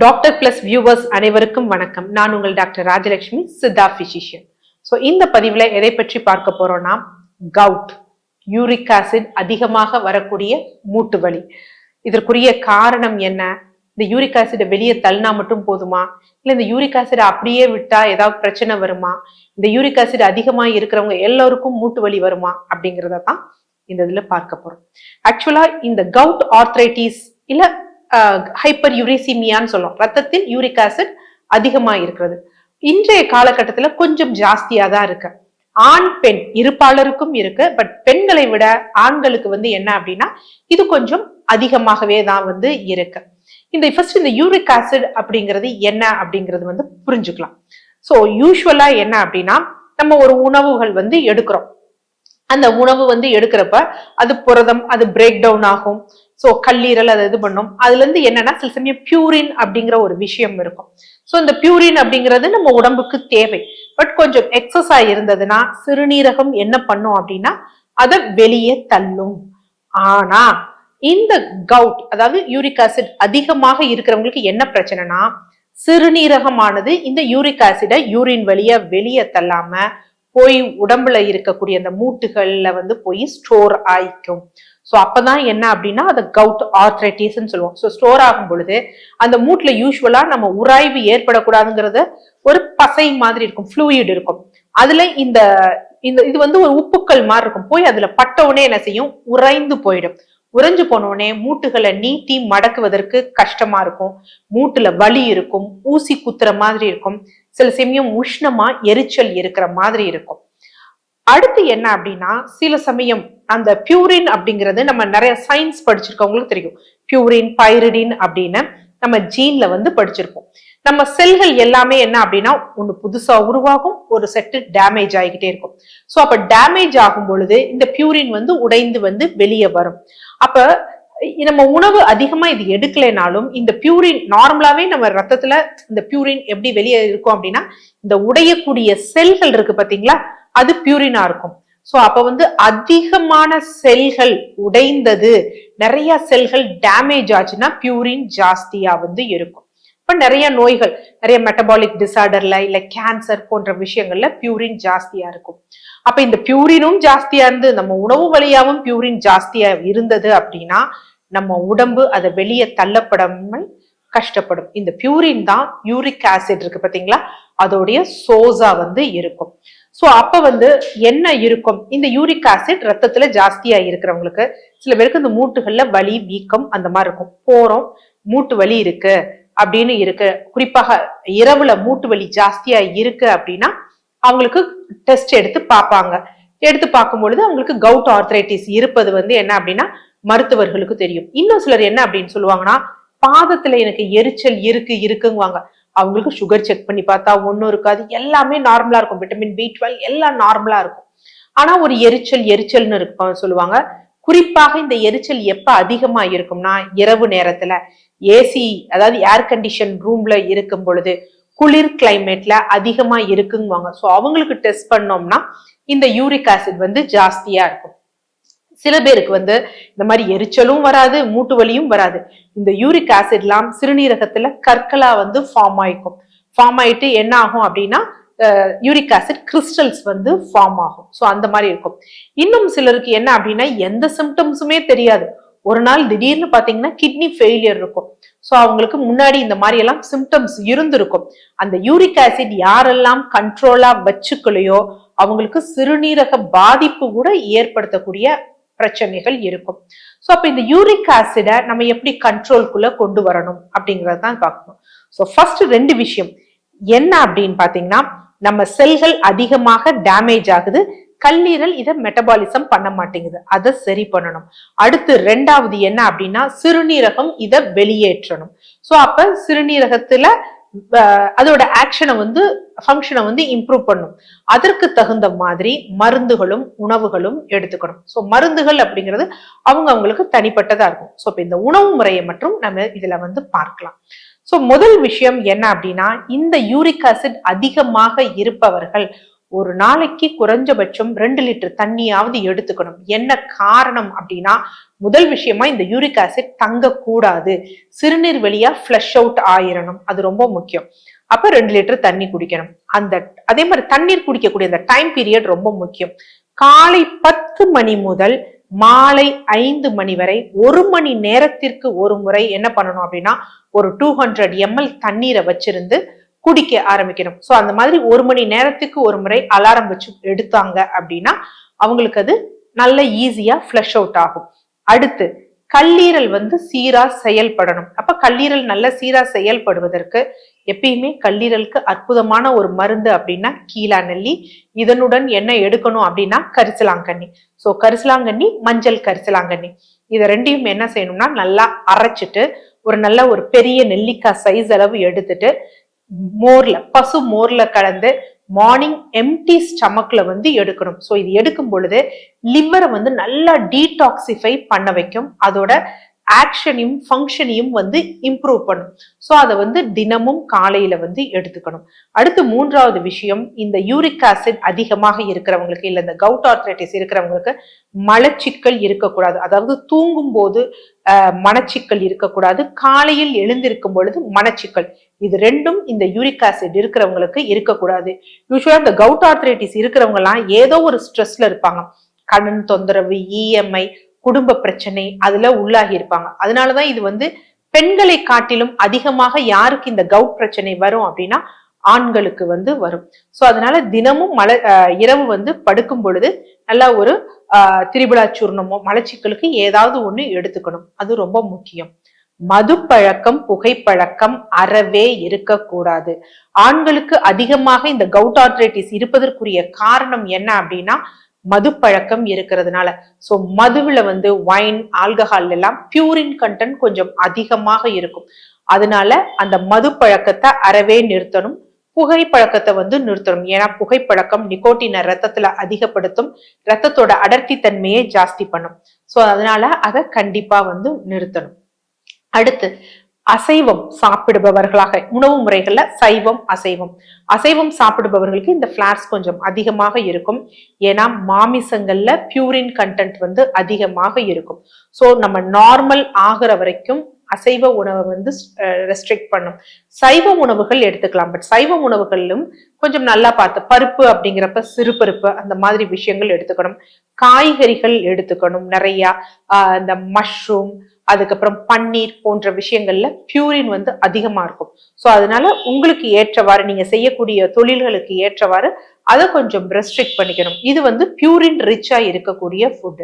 Doctor plus viewers அனைவருக்கும் வணக்கம். நான் உங்கள் doctor Rajalakshmi, Siddha physician. So இந்த பதிவுல எதை பற்றி பார்க்க போறோம்னா, கவுட், யூரிக் ஆசிட் அதிகமாக வரக்கூடிய மூட்டு வலி. இதற்குரிய காரணம் என்ன? இந்த யூரிக் ஆசிட வெளியே தள்ளினா மட்டும் போதுமா, இல்ல இந்த யூரிக் ஆசிட் அப்படியே விட்டா ஏதாவது பிரச்சனை வருமா, இந்த யூரிக் ஆசிட் அதிகமா இருக்கிறவங்க எல்லாருக்கும் மூட்டு வலி வருமா அப்படிங்கிறத தான் இந்த இதுல பார்க்க போறோம். ஆக்சுவலா இந்த கவுட் ஆர்த்ரைட்டிஸ் இல்ல ஹைப்பர் யூரிசீமியான்னு சொல்லுவோம், ரத்தத்தில் யூரிக் ஆசிட் அதிகமா இருக்கிறது இன்றைய காலகட்டத்துல கொஞ்சம் ஜாஸ்தியா தான் இருக்கு. ஆண் பெண் இருப்பாளருக்கும் இருக்கு, பட் பெண்களை விட ஆண்களுக்கு என்ன அப்படின்னா இது கொஞ்சம் அதிகமாகவே தான் இருக்கு. இந்த யூரிக் ஆசிட் அப்படிங்கிறது என்ன அப்படிங்கிறது புரிஞ்சுக்கலாம். சோ யூஸ்வலா என்ன அப்படின்னா, நம்ம ஒரு உணவுகள் எடுக்கிறோம். அந்த உணவு எடுக்கிறப்ப அது புரதம், அது பிரேக் டவுன் ஆகும். சோ கல்லீரல் அதை இது பண்ணும். அதுல இருந்து என்னன்னா சில சமயம் பியூரின் அப்படிங்கிற ஒரு விஷயம் இருக்கும். சோ இந்த பியூரின் அப்படிங்கிறது நம்ம உடம்புக்கு தேவை. பட் கொஞ்சம் எக்ஸஸ் இருந்ததுன்னா சிறுநீரகம் என்ன பண்ணும் அப்படின்னா அதை வெளியே தள்ளும். ஆனா இந்த கவுட், அதாவது யூரிக் ஆசிட் அதிகமாக இருக்கிறவங்களுக்கு என்ன பிரச்சனைனா, சிறுநீரகமானது இந்த யூரிக் ஆசிட யூரின் வழியா வெளியே தள்ளாம போய் உடம்புல இருக்கக்கூடிய அந்த மூட்டுகள்ல போய் ஸ்டோர் ஆயிக்கும். சோ அப்பதான் என்ன அப்படின்னா அதை கவுட் ஆர்த்ரைட்டிஸ் சொல்லுவோம். சோ ஸ்டோர் ஆகும் பொழுது அந்த மூட்டுல யூஸ்வலா நம்ம உராய்வு ஏற்படக்கூடாதுங்கிறது ஒரு பசை மாதிரி இருக்கும், ஃப்ளூயிட் இருக்கும். அதுல இந்த இது ஒரு உப்புக்கள் மாதிரி இருக்கும். போய் அதுல பட்ட உடனே என்ன செய்யும், உறைந்து போயிடும். உறைஞ்சு போனோடனே மூட்டுகளை நீட்டி மடக்குவதற்கு கஷ்டமா இருக்கும், மூட்டுல வலி இருக்கும், ஊசி குத்துற மாதிரி இருக்கும், சில சமயம் உஷ்ணமா எரிச்சல் இருக்கிற மாதிரி இருக்கும். அடுத்து என்ன அப்படின்னா, சில சமயம் அந்த பியூரின் அப்படிங்கிறது நம்ம நிறைய சயின்ஸ் படிச்சிருக்கவங்களுக்கு தெரியும். பியூரின், பைரிடின் அப்படின்னு நம்ம ஜீன்ல படிச்சிருப்போம். நம்ம செல்கள் எல்லாமே என்ன அப்படின்னா ஒண்ணு புதுசா உருவாகும், ஒரு செட்டு டேமேஜ் ஆகிக்கிட்டே இருக்கும். சோ அப்ப டேமேஜ் ஆகும் பொழுது இந்த பியூரின் உடைந்து வெளியே வரும். அப்ப நம்ம உணவு அதிகமா இது எடுக்கலைனாலும் இந்த பியூரின் நார்மலாவே நம்ம ரத்தத்துல இந்த பியூரின் எப்படி வெளியே இருக்கும் அப்படின்னா, இந்த உடையக்கூடிய செல்கள் இருக்கு பாத்தீங்களா, அது பியூரினா இருக்கும். சோ அப்ப அதிகமான செல்கள் உடைந்தது, நிறைய செல்கள் டேமேஜ் ஆச்சுன்னா பியூரின் ஜாஸ்தியா இருக்கும். இப்ப நிறைய நோய்கள், நிறைய மெட்டபாலிக் டிசார்டர்ல இல்ல கேன்சர் போன்ற விஷயங்கள்ல பியூரின் ஜாஸ்தியா இருக்கும். அப்ப இந்த பியூரினும் ஜாஸ்தியா இருந்து நம்ம உணவு வழியாவும் பியூரின் ஜாஸ்தியா இருந்தது அப்படின்னா நம்ம உடம்பு அதை வெளியே தள்ளப்படாமல் கஷ்டப்படும். இந்த பியூரின் தான் யூரிக் ஆசிட் இருக்கு பாத்தீங்களா, அதோடைய சோர்ஸா இருக்கும். சோ அப்ப என்ன இருக்கும், இந்த யூரிக் ஆசிட் ரத்தத்துல ஜாஸ்தியா இருக்கிறவங்களுக்கு சில பேருக்கு இந்த மூட்டுகள்ல வலி, வீக்கம் அந்த மாதிரி இருக்கும். போறோம், மூட்டு வலி இருக்கு அப்படின்னு இருக்கு, குறிப்பாக இரவுல மூட்டு வலி ஜாஸ்தியா இருக்கு அப்படின்னா அவங்களுக்கு டெஸ்ட் எடுத்து பார்ப்பாங்க. எடுத்து பார்க்கும் பொழுது அவங்களுக்கு கவுட் ஆர்த்ரைட்டிஸ் இருப்பது என்ன அப்படின்னா மருத்துவர்களுக்கு தெரியும். இன்னும் சிலர் என்ன அப்படின்னு சொல்லுவாங்கன்னா, பாதத்துல எனக்கு எரிச்சல் இருக்குங்குவாங்க. அவங்களுக்கு சுகர் செக் பண்ணி பார்த்தா ஒன்னும் இருக்காது, எல்லாமே நார்மலா இருக்கும், விட்டமின் B12 எல்லாம் நார்மலா இருக்கும். ஆனா ஒரு எரிச்சல்னு இருக்கும் சொல்லுவாங்க. குறிப்பாக இந்த எரிச்சல் எப்ப அதிகமா இருக்கும்னா இரவு நேரத்துல ஏசி, அதாவது ஏர் கண்டிஷன் ரூம்ல இருக்கும் பொழுது, குளிர் கிளைமேட்ல அதிகமா இருக்குங்குவாங்க. சோ அவங்களுக்கு டெஸ்ட் பண்ணோம்னா இந்த யூரிக் ஆசிட் ஜாஸ்தியா இருக்கும். சில பேருக்கு இந்த மாதிரி எரிச்சலும் வராது, மூட்டு வலியும் வராது. இந்த யூரிக் ஆசிட்லாம் சிறுநீரகத்துல கற்களா ஃபார்ம் ஆயிக்கும். ஃபார்ம் ஆயிட்டு என்ன ஆகும் அப்படின்னா யூரிக் ஆசிட் கிறிஸ்டல்ஸ் ஃபார்ம் ஆகும். சோ அந்த மாதிரி இருக்கும். இன்னும் சிலருக்கு என்ன அப்படின்னா எந்த சிம்டம்ஸுமே தெரியாது. ஒரு நாள் திடீர்னு பாத்தீங்கன்னா கிட்னி ஃபெயிலியர் இருக்கும். சோ அவங்களுக்கு முன்னாடி இந்த மாதிரி எல்லாம் சிம்டம்ஸ் இருந்திருக்கும். அந்த யூரிக் ஆசிட் யாரெல்லாம் கண்ட்ரோலா வச்சுக்கலையோ அவங்களுக்கு சிறுநீரக பாதிப்பு கூட ஏற்படுத்தக்கூடிய பிரச்சனைகள் இருக்கும். சோ அப்ப இந்த யூரிக் ஆசிட நம்ம எப்படி கண்ட்ரோல்குள்ள கொண்டு வரணும் அப்படிங்கறதான் பார்க்கணும். சோ ஃபர்ஸ்ட் ரெண்டு விஷயம் என்ன அப்படின்னு பாத்தீங்கன்னா, நம்ம செல்கள் அதிகமாக டேமேஜ் ஆகுது, கல்லீரல் இதை மெட்டபாலிசம் பண்ண மாட்டேங்குது, அதை சரி பண்ணணும். அடுத்து ரெண்டாவது என்ன அப்படின்னா சிறுநீரகம் இதை வெளியேற்றணும். சோ அப்ப சிறுநீரகத்துல அதோட ஆக்ஷனை ஃபங்க்ஷனை இம்ப்ரூவ் பண்ணும். அதற்கு தகுந்த மாதிரி மருந்துகளும் உணவுகளும் எடுத்துக்கணும். சோ மருந்துகள் அப்படிங்கிறது அவங்களுக்கு தனிப்பட்டதா இருக்கும். சோ இப்ப இந்த உணவு முறையை மட்டும் நம்ம இதுல பார்க்கலாம். சோ முதல் விஷயம் என்ன அப்படின்னா, இந்த யூரிக் ஆசிட் அதிகமாக இருப்பவர்கள் ஒரு நாளைக்கு குறைஞ்சபட்சம் 2 லிட்டர் தண்ணியாவது எடுத்துக்கணும். என்ன காரணம் அப்படின்னா, முதல் விஷயமா இந்த யூரிக் ஆசிட் தங்க கூடாது, சிறுநீர் வழியா ஃபிளஷ் அவுட் ஆயிரணும், அது ரொம்ப முக்கியம். அப்ப 2 லிட்டர் தண்ணி குடிக்கணும். அதே மாதிரி தண்ணீர் குடிக்கக்கூடிய அந்த டைம் பீரியட் ரொம்ப முக்கியம். காலை 10 மணி முதல் மாலை 5 மணி வரை 1 மணி நேரத்திற்கு ஒரு முறை என்ன பண்ணணும் அப்படின்னா, ஒரு 200 ml தண்ணீரை வச்சிருந்து குடிக்க ஆரம்பிக்கணும். சோ அந்த மாதிரி 1 மணி நேரத்துக்கு ஒரு முறை அலாரம் வச்சு எடுத்தாங்க அப்படின்னா அவங்களுக்கு அது நல்ல ஈஸியா ஃபிளஷ் அவுட் ஆகும். அடுத்து கல்லீரல் சீரா செயல்படணும். அப்ப கல்லீரல் நல்ல சீரா செயல்படுவதற்கு எப்பயுமே கல்லீரலுக்கு அற்புதமான ஒரு மருந்து அப்படின்னா கீழா நெல்லி. இதனுடன் என்ன எடுக்கணும் அப்படின்னா கரிசலாங்கண்ணி. சோ கரிசலாங்கண்ணி, மஞ்சள் கரிசலாங்கண்ணி, இத ரெண்டையும் என்ன செய்யணும்னா நல்லா அரைச்சிட்டு ஒரு நல்ல ஒரு பெரிய நெல்லிக்காய் சைஸ் அளவு எடுத்துட்டு மோர்ல, பசு மோர்ல கலந்து மார்னிங் எம்டி ஸ்டமக்ல எடுக்கணும். சோ இது எடுக்கும் பொழுது லிவரை நல்லா டீடாக்சிஃபை பண்ண வைக்கும். அதோட ஆக்ஷனையும் ஃபங்க்ஷனையும் இம்ப்ரூவ் பண்ணும். சோ அதை தினமும் காலையில எடுத்துக்கணும். அடுத்து 3வது விஷயம், இந்த யூரிக் ஆசிட் அதிகமாக இருக்கிறவங்களுக்கு இல்ல இந்த கவுட் ஆர்த்ரைட்டிஸ் இருக்கிறவங்களுக்கு மலச்சிக்கல் இருக்கக்கூடாது. அதாவது தூங்கும் போது மனச்சிக்கல் இருக்கக்கூடாது, காலையில் எழுந்திருக்கும் பொழுது மனச்சிக்கல், இது ரெண்டும் இந்த யூரிக் ஆசிட் இருக்கிறவங்களுக்கு இருக்கக்கூடாது. யூஸ்வலா இந்த கவுட் ஆர்த்ரைட்டிஸ் இருக்கிறவங்க எல்லாம் ஏதோ ஒரு ஸ்ட்ரெஸ்ல இருப்பாங்க. கடன் தொந்தரவு, இஎம்ஐ, குடும்ப பிரச்சனை, அதுல உள்ளாகி இருப்பாங்க. அதனாலதான் இது பெண்களை காட்டிலும் அதிகமாக யாருக்கு இந்த கவுட் பிரச்சனை வரும் அப்படின்னா ஆண்களுக்கு வரும். சோ அதனால தினமும் இரவு படுக்கும் பொழுது நல்லா ஒரு திரிபுலா சூர்ணமோ மலச்சிக்கலுக்கு ஏதாவது ஒண்ணு எடுத்துக்கணும், அது ரொம்ப முக்கியம். மது பழக்கம், புகைப்பழக்கம் அறவே இருக்கக்கூடாது. ஆண்களுக்கு அதிகமாக இந்த கவுட் ஆர்த்ரைட்டிஸ் இருப்பதற்குரிய காரணம் என்ன அப்படின்னா மது பழக்கம் இருக்கிறதுனால. சோ மதுவுல வைன், ஆல்கஹால் எல்லாம் பியூரின் கண்டென்ட் கொஞ்சம் அதிகமாக இருக்கும். அதனால அந்த மது பழக்கத்தை அறவே நிறுத்தணும். புகைப்பழக்கத்தை நிறுத்தணும். ஏன்னா புகைப்பழக்கம் நிக்கோட்டினை ரத்தத்துல அதிகப்படுத்தும், ரத்தத்தோட அடர்த்தி தன்மையை ஜாஸ்தி பண்ணும். சோ அதனால அதை கண்டிப்பா நிறுத்தணும். அடுத்து அசைவம் சாப்பிடுபவர்களாக, உணவு முறைகள்ல சைவம் அசைவம், அசைவம் சாப்பிடுபவர்களுக்கு இந்த பிளாட்ஸ் கொஞ்சம் அதிகமாக இருக்கும். ஏன்னா மாமிசங்கள்ல பியூரின் கண்டென்ட் அதிகமாக இருக்கும். சோ நம்ம நார்மல் ஆகிற வரைக்கும் அசைவ உணவை ரெஸ்ட்ரிக்ட் பண்ணும். சைவ உணவுகள் எடுத்துக்கலாம். பட் சைவ உணவுகளிலும் கொஞ்சம் நல்லா பார்த்து பருப்பு அப்படிங்கிறப்ப சிறு பருப்பு அந்த மாதிரி விஷயங்கள் எடுத்துக்கணும். காய்கறிகள் எடுத்துக்கணும் நிறைய. இந்த மஷ்ரூம், அதுக்கப்புறம் பன்னீர் போன்ற விஷயங்கள்ல பியூரின் அதிகமா இருக்கும். சோ அதனால உங்களுக்கு ஏற்றவாறு, நீங்க செய்யக்கூடிய தொழில்களுக்கு ஏற்றவாறு அதை கொஞ்சம் ரெஸ்ட்ரிக்ட் பண்ணிக்கணும். இது பியூரின் ரிச்சா இருக்கக்கூடிய ஃபுட்.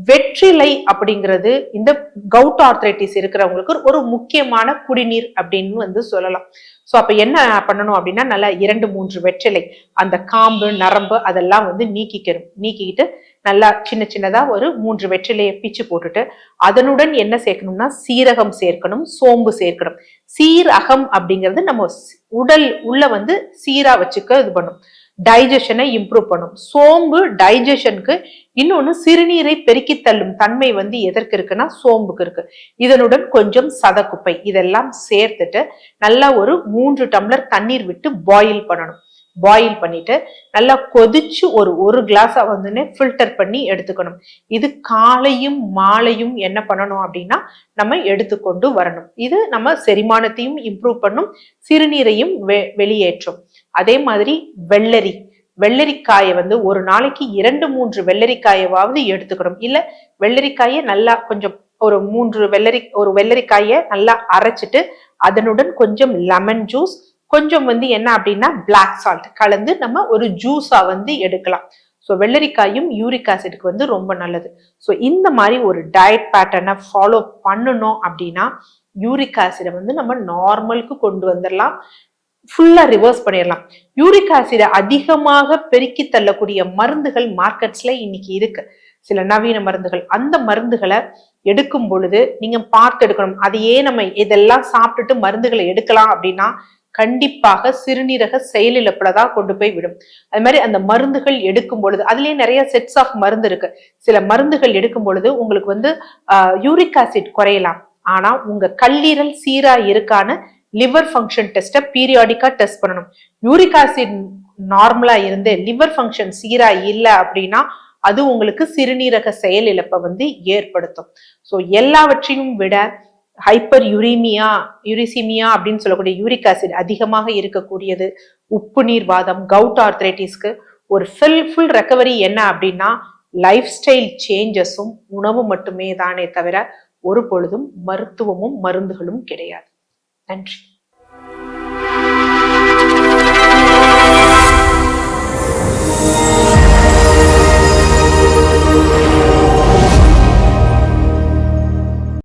வெற்றிலை அப்படிங்கிறது இந்த கவுட் ஆர்த்ரைட்டிஸ் இருக்கிறவங்களுக்கு ஒரு முக்கியமான குடிநீர் அப்படின்னு சொல்லலாம். சோ அப்ப என்ன பண்ணணும் அப்படின்னா நல்லா 2-3 வெற்றிலை, அந்த காம்பு நரம்பு அதெல்லாம் நீக்கிக்கிட்டு நல்லா சின்ன சின்னதா ஒரு 3 வெற்றிலையை பிச்சு போட்டுட்டு அதனுடன் என்ன சேர்க்கணும்னா சீரகம் சேர்க்கணும், சோம்பு சேர்க்கணும். சீரகம் அப்படிங்கிறது நம்ம உடல் உள்ள சீரா வச்சுக்க இது பண்ணும், டைஜஷனை இம்ப்ரூவ் பண்ணும். சோம்பு டைஜஷனுக்கு, இன்னொன்னு சிறுநீரை பெருக்கி தள்ளும் தன்மை எதற்கு இருக்குன்னா சோம்புக்கு இருக்கு. இதனுடன் கொஞ்சம் சதக்குப்பை இதெல்லாம் சேர்த்துட்டு நல்லா ஒரு 3 டம்ளர் தண்ணீர் விட்டு பாயில் பண்ணணும். பாயில் பண்ணிட்டு நல்லா கொதிச்சு ஒரு கிளாஸா ஃபில்டர் பண்ணி எடுத்துக்கணும். இது காலையும் மாலையும் என்ன பண்ணணும் அப்படின்னா நம்ம எடுத்துக்கொண்டு வரணும். இது நம்ம செரிமானத்தையும் இம்ப்ரூவ் பண்ணும், சிறுநீரையும் வெளியேற்றும். அதே மாதிரி வெள்ளரிக்காயை ஒரு நாளைக்கு 2-3 வெள்ளரிக்காயாவது எடுத்துக்கணும். இல்ல வெள்ளரிக்காயை நல்லா கொஞ்சம் ஒரு 3 வெள்ளரிக்காயை நல்லா அரைச்சிட்டு அதனுடன் கொஞ்சம் லெமன் ஜூஸ், கொஞ்சம் என்ன அப்படின்னா பிளாக் சால்ட் கலந்து நம்ம ஒரு ஜூஸா எடுக்கலாம். ஸோ வெள்ளரிக்காயும் யூரிக் ஆசிட்க்கு ரொம்ப நல்லது. ஸோ இந்த மாதிரி ஒரு டயட் பேட்டர்னை ஃபாலோ பண்ணணும் அப்படின்னா யூரிக் ஆசிடை நம்ம நார்மலுக்கு கொண்டு வந்துடலாம், ஃபுல்லா ரிவர்ஸ் பண்ணிடலாம். யூரிக் ஆசிடை அதிகமாக பெருக்கி தள்ளக்கூடிய மருந்துகள் மார்க்கெட்ஸ்ல இன்னைக்கு இருக்கு, சில நவீன மருந்துகள். அந்த மருந்துகளை எடுக்கும் பொழுது நீங்க பார்த்து எடுக்கணும். அதையே நம்ம இதெல்லாம் சாப்பிட்டுட்டு மருந்துகளை எடுக்கலாம் அப்படின்னா கண்டிப்பாக சிறுநீரக செயலிழப்புலதான் கொண்டு போய் விடும். அது மாதிரி அந்த மருந்துகள் எடுக்கும் பொழுது அதுலயே நிறைய செட்ஸ் ஆஃப் மருந்து இருக்கு. சில மருந்துகள் எடுக்கும் பொழுது உங்களுக்கு யூரிக் ஆசிட் குறையலாம், ஆனா உங்க கல்லீரல் சீரா இருக்கான லிவர் ஃபங்க்ஷன் டெஸ்ட்டை பீரியாடிக்கா டெஸ்ட் பண்ணணும். யூரிக் ஆசிட் நார்மலா இருந்து லிவர் ஃபங்க்ஷன் சீரா இல்லை அப்படின்னா அது உங்களுக்கு சிறுநீரக செயல் இழப்பை ஏற்படுத்தும். ஸோ எல்லாவற்றையும் விட ஹைப்பர் யூரிசிமியா அப்படின்னு சொல்லக்கூடிய யூரிக் ஆசிட் அதிகமாக இருக்கக்கூடியது, உப்பு நீர் வாதம், கவுட் ஆர்த்ரைட்டிஸ்க்கு ஒரு ஃபுல் ரெக்கவரி என்ன அப்படின்னா லைஃப் ஸ்டைல் சேஞ்சஸும் உணவு மட்டுமே தானே தவிர ஒரு பொழுதும் மருத்துவமும் மருந்துகளும் கிடையாது. நன்றி.